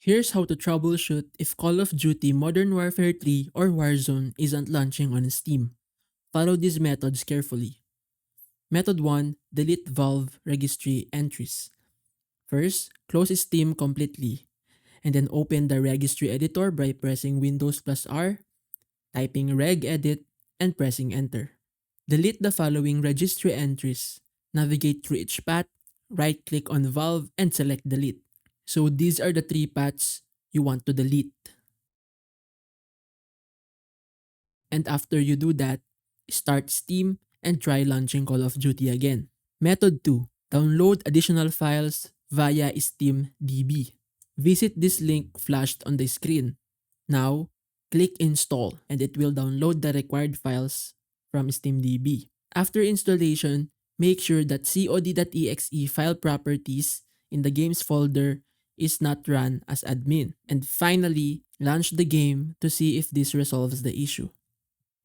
Here's how to troubleshoot if Call of Duty Modern Warfare 3 or Warzone isn't launching on Steam. Follow these methods carefully. Method 1. Delete Valve registry entries. First, close Steam completely, and then open the registry editor by pressing Windows plus R, typing regedit, and pressing enter. Delete the following registry entries. Navigate through each path, right-click on Valve, and select delete. So these are the three paths you want to delete. And after you do that, start Steam and try launching Call of Duty again. Method 2. Download additional files via SteamDB. Visit this link flashed on the screen. Now, click Install and it will download the required files from SteamDB. After installation, make sure that cod.exe file properties in the games folder is not run as admin. And finally, launch the game to see if this resolves the issue.